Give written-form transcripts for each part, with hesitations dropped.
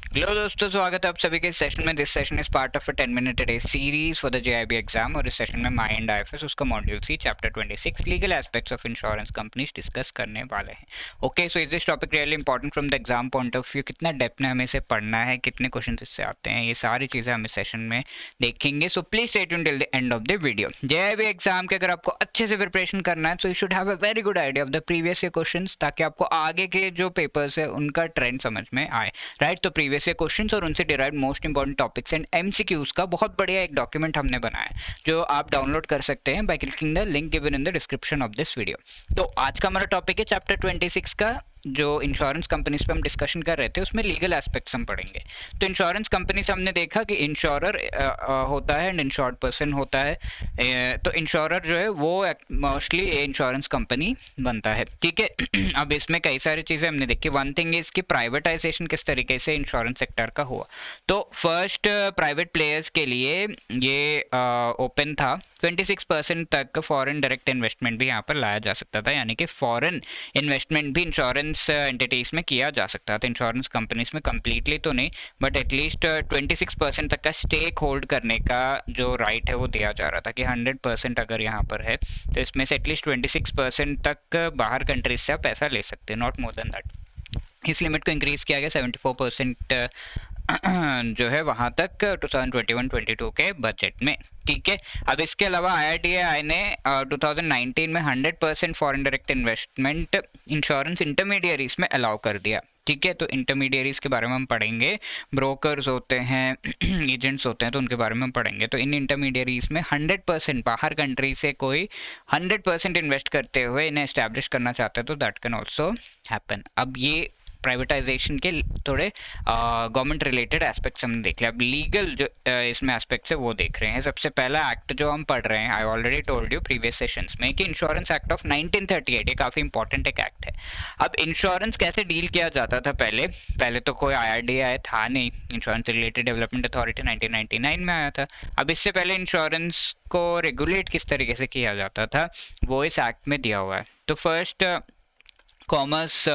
Hello दोस्तों, स्वागत है आप सभी के इस सेशन में। This session is part of a 10 minute day series for the JAIIB exam. और इस सेशन में माइंड आईएफएस उसका module C chapter 26 legal aspects of insurance companies discuss करने वाले हैं। Okay, so is this topic really important from the exam point of view? कितना depth में हमें इसे पढ़ना है, कितने क्वेश्चन इससे आते हैं, ये सारी चीज़ें हम इस सेशन में देखेंगे। So please stay tuned till the end of the video. JIB exam के अगर आपको अच्छे से प्रिपरेशन करना है so you should have a very good idea of the previous year questions, ताकि आपको आगे के जो पेपर्स है उनका ट्रेंड समझ में आए। राइट, तो प्रीवियस ईयर क्वेश्चंस और उनसे derive most important topics and MCQs का बहुत बढ़िया एक डॉक्यूमेंट हमने बनाया है, जो आप डाउनलोड कर सकते हैं by clicking the link given in the description of this video. तो आज का हमारा टॉपिक है चैप्टर 26 का, जो इंश्योरेंस कंपनीज पे हम डिस्कशन कर रहे थे, उसमें लीगल एस्पेक्ट्स हम पढ़ेंगे। तो इंश्योरेंस कंपनी से हमने देखा कि इंश्योरर होता है एंड इंश्योर्ड पर्सन होता है। तो इंश्योरर जो है वो मोस्टली इंश्योरेंस कंपनी बनता है, ठीक है। अब इसमें कई सारी चीज़ें हमने देखी। वन थिंग इज कि प्राइवेटाइजेशन किस तरीके से इंश्योरेंस सेक्टर का हुआ। तो फर्स्ट प्राइवेट प्लेयर्स के लिए ये ओपन था। 26% तक फॉरेन डायरेक्ट इन्वेस्टमेंट भी यहाँ पर लाया जा सकता था, यानी कि फॉरेन इन्वेस्टमेंट भी इंश्योरेंस एंटिटीज़ में किया जा सकता था। इंश्योरेंस कंपनीज में कम्प्लीटली तो नहीं, बट एटलीस्ट 26% तक का स्टेक होल्ड करने का जो राइट है वो दिया जा रहा था कि 100% अगर यहाँ पर है तो इसमें से एटलीस्ट 26% तक बाहर कंट्रीज से आप पैसा ले सकते हैं, नॉट मोर देन दैट। इस लिमिट को इंक्रीज़ किया गया 74% जो है वहाँ तक 2021-22 के बजट में, ठीक है। अब इसके अलावा IRDAI ने 2019 में 100% foreign direct investment insurance intermediaries में अलाउ कर दिया, ठीक है। तो इंटरमीडियरीज के बारे में हम पढ़ेंगे, ब्रोकर्स होते हैं एजेंट्स होते हैं, तो उनके बारे में हम पढ़ेंगे। तो इन इंटरमीडियरीज में 100% बाहर कंट्री से कोई 100% इन्वेस्ट करते हुए इन्हें एस्टैब्लिश करना चाहते हैं तो दैट कैन ऑल्सो हैपन। अब ये प्राइवेटाइजेशन के थोड़े गवर्नमेंट रिलेटेड एस्पेक्ट्स हमने देख लिया। अब लीगल जो इसमें एस्पेक्ट्स है वो देख रहे हैं। सबसे पहला एक्ट जो हम पढ़ रहे हैं, I already told you previous sessions में कि इंश्योरेंस एक्ट ऑफ 1938, ये काफ़ी इंपॉर्टेंट एक एक्ट है। अब इंश्योरेंस कैसे डील किया जाता था पहले पहले तो कोई IRDAI था नहीं, इंश्योरेंस रिलेटेड डेवलपमेंट अथॉरिटी 1999 में आया था। अब इससे पहले इंश्योरेंस को रेगुलेट किस तरीके से किया जाता था वो इस एक्ट में दिया हुआ है। तो फर्स्ट कॉमर्स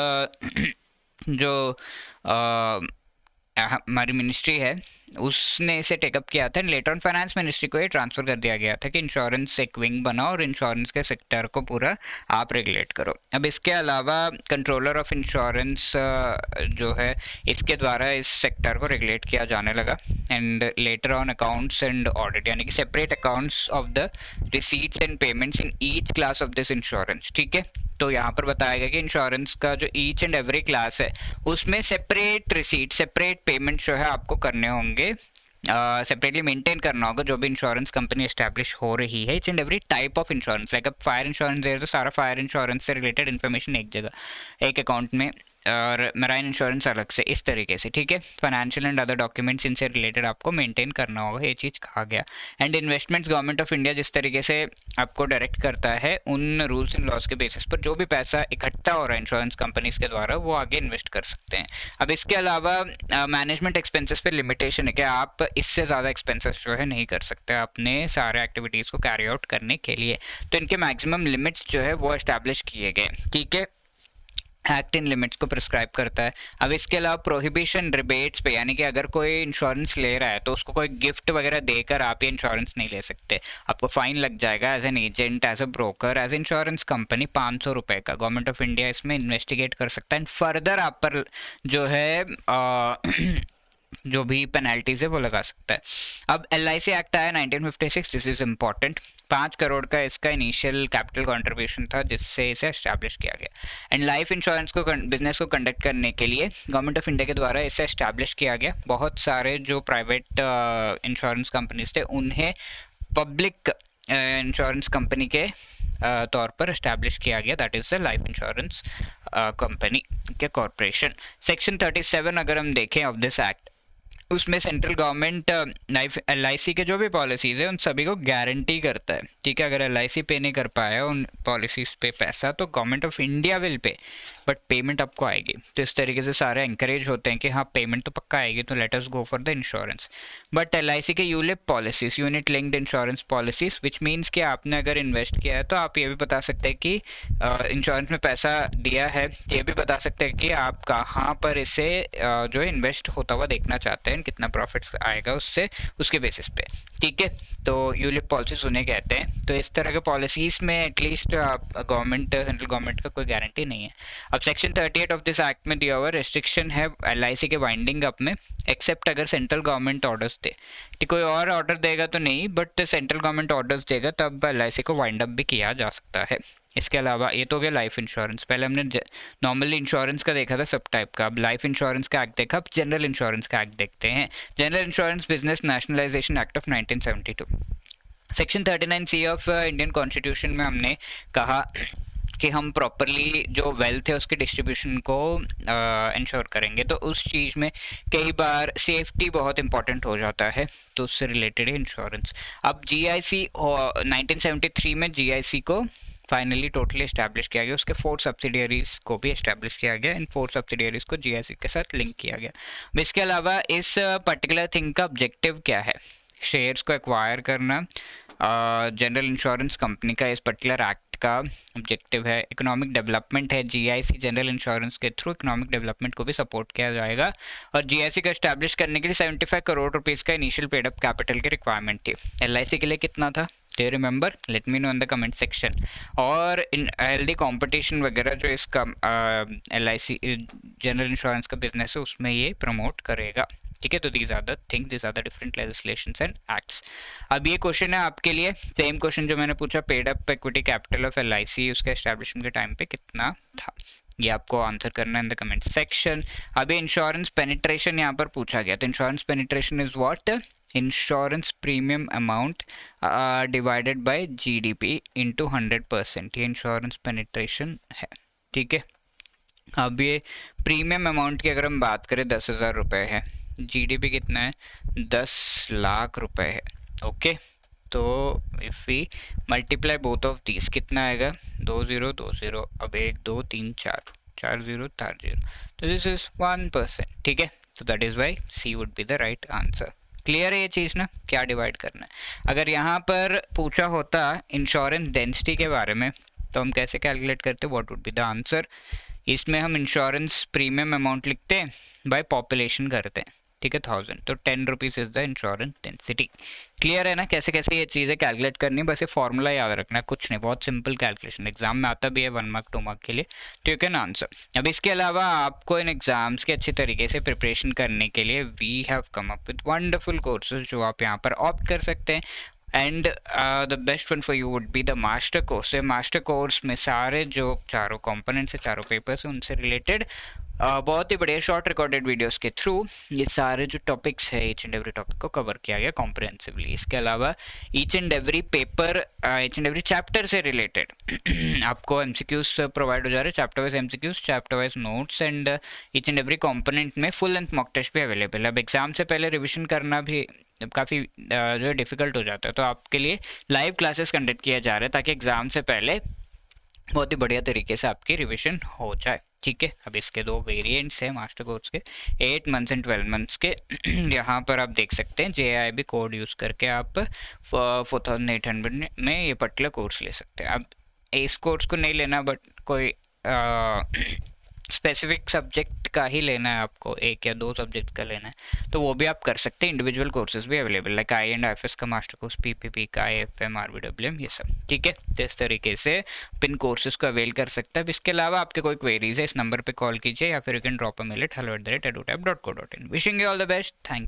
जो हमारी मिनिस्ट्री है उसने इसे टेकअप किया था। लेटर ऑन फाइनेंस मिनिस्ट्री को ये ट्रांसफ़र कर दिया गया था कि इंश्योरेंस एक विंग बनाओ और इंश्योरेंस के सेक्टर को पूरा आप रेगुलेट करो। अब इसके अलावा कंट्रोलर ऑफ इंश्योरेंस जो है इसके द्वारा इस सेक्टर को रेगुलेट किया जाने लगा। And later on accounts and audit, यानी कि separate accounts of the receipts and payments in each class of this insurance, ठीक है। तो यहाँ पर बताया गया कि इंश्योरेंस का जो ईच एंड एवरी क्लास है उसमें सेपरेट रिसीट, सेपरेट पेमेंट जो है आपको करने होंगे, सेपरेटली मेंटेन करना होगा जो भी इंश्योरेंस कंपनी एस्टैब्लिश हो रही है। It's and every type of insurance, like अब फायर इंश्योरेंस दे रहे तो सारा फायर इंश्योरेंस से रिलेटेड इन्फॉर्मेशन एक जगह एक अकाउंट में, और मेराइन इंश्योरेंस अलग से, इस तरीके से, ठीक है। फाइनेंशियल एंड अदर डॉक्यूमेंट्स इनसे रिलेटेड आपको मेंटेन करना होगा, ये चीज़ कहा गया। And investments, government of India जिस तरीके से आपको डायरेक्ट करता है उन रूल्स एंड लॉज के बेसिस पर जो भी पैसा इकट्ठा हो रहा है इंश्योरेंस कंपनीज के द्वारा वो आगे इन्वेस्ट कर सकते हैं। अब इसके अलावा मैनेजमेंट एक्सपेंसेस पे लिमिटेशन है कि आप इससे ज़्यादा एक्सपेंसेस जो है नहीं कर सकते अपने सारे एक्टिविटीज़ को कैरी आउट करने के लिए। तो इनके मैक्सिमम लिमिट्स जो है वो एस्टैब्लिश किए गए, ठीक है। एक्ट इन लिमिट्स को प्रिस्क्राइब करता है। अब इसके अलावा प्रोहिबिशन रिबेट्स पे, यानी कि अगर कोई इंश्योरेंस ले रहा है तो उसको कोई गिफ्ट वगैरह देकर आप ये इंश्योरेंस नहीं ले सकते, आपको फाइन लग जाएगा as an agent, as a broker, as insurance company 500 रुपये का। गवर्नमेंट ऑफ इंडिया इसमें इन्वेस्टिगेट कर सकता है एंड फर्दर आप पर जो है जो भी पेनल्टीज है वो लगा सकता है। अब LIC एक्ट आया 1956, दिस इज इम्पॉर्टेंट। 5 करोड़ का इसका इनिशियल कैपिटल कंट्रीब्यूशन था जिससे इसे एस्टैब्लिश किया गया। एंड लाइफ इंश्योरेंस को बिजनेस को कंडक्ट करने के लिए गवर्नमेंट ऑफ इंडिया के द्वारा इसे एस्टैब्लिश किया गया। बहुत सारे जो प्राइवेट इंश्योरेंस कंपनीज थे उन्हें पब्लिक इंश्योरेंस कंपनी के तौर पर एस्टैब्लिश किया गया, that is the life insurance company के कॉरपोरेशन। सेक्शन 37 अगर हम देखें ऑफ दिस एक्ट, उसमें सेंट्रल गवर्नमेंट LIC के जो भी पॉलिसीज़ है उन सभी को गारंटी करता है, ठीक है। अगर LIC पे नहीं कर पाया उन पॉलिसीज़ पे पैसा तो government of India will pay, but payment आपको आएगी। तो इस तरीके से सारे एंकरेज होते हैं कि हाँ पेमेंट तो पक्का आएगी, तो let us go for the insurance. But LIC के ULIP policies, unit linked insurance policies, which means कि आपने अगर इन्वेस्ट किया है तो आप ये भी बता सकते हैं कि इंश्योरेंस में पैसा दिया है, ये भी बता सकते हैं कि आप कहाँ पर इसे जो है इन्वेस्ट होता हुआ देखना चाहते हैं, कितना प्रॉफिट्स आएगा उससे, उसके बेसिस पे, ठीक है। तो यूलिप पॉलिसीज उन्हें कहते हैं। तो इस तरह के पॉलिसीज में एटलीस्ट गवर्नमेंट, सेंट्रल गवर्नमेंट का कोई गारंटी नहीं है। अब सेक्शन 38 ऑफ दिस एक्ट में दिया हुआ रेस्ट्रिक्शन है LIC के वाइंडिंग अप में, एक्सेप्ट अगर सेंट्रल गवर्नमेंट ऑर्डर्स दे, ठीक, कोई और ऑर्डर देगा तो नहीं, बट सेंट्रल गवर्नमेंट ऑर्डर्स देगा तब LIC को वाइंड अप भी किया जा सकता है। इसके अलावा ये तो हो गया लाइफ इंश्योरेंस। पहले हमने नॉर्मली इंश्योरेंस का देखा था सब टाइप का, अब लाइफ इंश्योरेंस का एक्ट देखा, अब जनरल इंश्योरेंस का एक्ट देखते हैं। General insurance business nationalisation act of 1972, section 39C of Indian constitution में हमने कहा कि हम प्रॉपरली जो वेल्थ है उसके डिस्ट्रीब्यूशन को इंश्योर करेंगे। तो उस चीज़ में कई बार सेफ्टी बहुत इंपॉर्टेंट हो जाता है, तो उससे रिलेटेड है इंश्योरेंस। अब GIC 1973 में GIC को फाइनली टोटली एस्टैब्लिश किया गया, उसके 4 सब्सिडियरीज को भी एस्टैब्लिश किया गया, इन 4 सब्सिडियरीज को GIC के साथ लिंक किया गया। इसके अलावा इस पर्टिकुलर थिंग का ऑब्जेक्टिव क्या है? शेयर्स को एक्वायर करना। जनरल इंश्योरेंस कंपनी का इस पर्टिकुलर एक्ट का ऑब्जेक्टिव है इकोनॉमिक डेवलपमेंट है। GIC जनरल इंश्योरेंस के थ्रू इकोनॉमिक डेवलपमेंट को भी सपोर्ट किया जाएगा। और GIC को एस्टैब्लिश करने के लिए 75 करोड़ रुपीज़ का इनिशियल पेड अप कैपिटल की रिक्वायरमेंट थी। LIC के लिए कितना था? Do you remember? Let me know in the comment section. और इन हेल्दी कंपटीशन वगैरह जो इसका LIC जनरल इंश्योरेंस का बिजनेस है उसमें ये प्रमोट करेगा, ठीक है। तो these are the things, these are the different legislations and acts. अब ये क्वेश्चन है आपके लिए, सेम क्वेश्चन जो मैंने पूछा, paid up equity capital of LIC उसके एस्टैब्लिशमेंट के टाइम पे कितना था, ये आपको आंसर करना है इन द कमेंट सेक्शन। अभी इंश्योरेंस पेनिट्रेशन यहाँ पर पूछा गया, तो insurance penetration is what? Insurance premium amount divided by GDP into 100%, ये इंश्योरेंस पेनिट्रेशन है, ठीक है। अब ये प्रीमियम अमाउंट की अगर हम बात करें 10,000 रुपये है, GDP कितना है? 10 लाख रुपए है, ओके। तो if we multiply both of these कितना आएगा? 2 0 2 0, अब 1 2 3 4 4 0 4 0, तो दिस इज 1%, ठीक है। तो that is why C would be the right answer. Clear है ये चीज़ ना, क्या डिवाइड करना है। अगर यहाँ पर पूछा होता इंश्योरेंस डेंसिटी के बारे में तो हम कैसे कैलकुलेट करते, what would be the answer? इसमें हम इंश्योरेंस प्रीमियम अमाउंट लिखते हैं, बाय पॉपुलेशन करते हैं, ठीक है, 1000, तो 10 rupees is the insurance density. Clear है ना कैसे कैसे ये चीज़ें कैलकुलेट करनी है? बस ये फॉर्मूला याद रखना है, कुछ नहीं, बहुत सिंपल कैलकुलेशन, एग्जाम में आता भी है 1 मार्क 2 मार्क के लिए, तो यू कैन आंसर। अब इसके अलावा आपको इन एग्जाम्स के अच्छे तरीके से प्रिपरेशन करने के लिए we have come up with wonderful courses जो आप यहाँ पर ऑप्ट कर सकते हैं। And the best one for you would be the master course. Master course में सारे जो चारों कंपोनेंट्स है, चारों पेपर्स हैं, उनसे रिलेटेड बहुत ही बढ़िया शॉर्ट रिकॉर्डेड वीडियोस के थ्रू ये सारे जो टॉपिक्स है ईच एंड एवरी टॉपिक को कवर किया गया कॉम्प्रिहेंसिवली। इसके अलावा each and every paper, each and every chapter से रिलेटेड आपको MCQs प्रोवाइड हो जा रहे हैं, chapter wise MCQs, chapter wise notes, and each and every component में फुल लेंथ मॉक टेस्ट भी अवेलेबल है। अब एग्जाम से पहले रिविजन करना भी काफ़ी जो है डिफ़िकल्ट हो जाता है, तो आपके लिए लाइव क्लासेस कंडक्ट किया जा रहा है ताकि एग्ज़ाम से पहले बहुत ही बढ़िया तरीके से आपकी रिविजन हो जाए, ठीक है। अब इसके 2 वेरिएंट्स हैं मास्टर कोर्स के, 8 मंथ्स एंड 12 मंथ्स के। यहाँ पर आप देख सकते हैं JIB कोड यूज़ करके आप 4800 में ये पर्टिकुलर कोर्स ले सकते हैं। अब इस कोर्स को नहीं लेना, बट कोई स्पेसिफिक सब्जेक्ट का ही लेना है आपको, 1 या 2 सब्जेक्ट का लेना है, तो वो भी आप कर सकते हैं। इंडिविजुअल कोर्सेज भी अवेलेबल, लाइक IE&IFS का मास्टर कोर्स, PPP का, IFM, RBWM, ये सब, ठीक है। तो इस तरीके से पिन कोर्सेज को अवेल कर सकते हैं। इसके अलावा आपके कोई क्वेरीज है इस नंबर पर कॉल कीजिए या फिर you can drop a mail at hello@edutap.co.in। Wishing you all the best, thank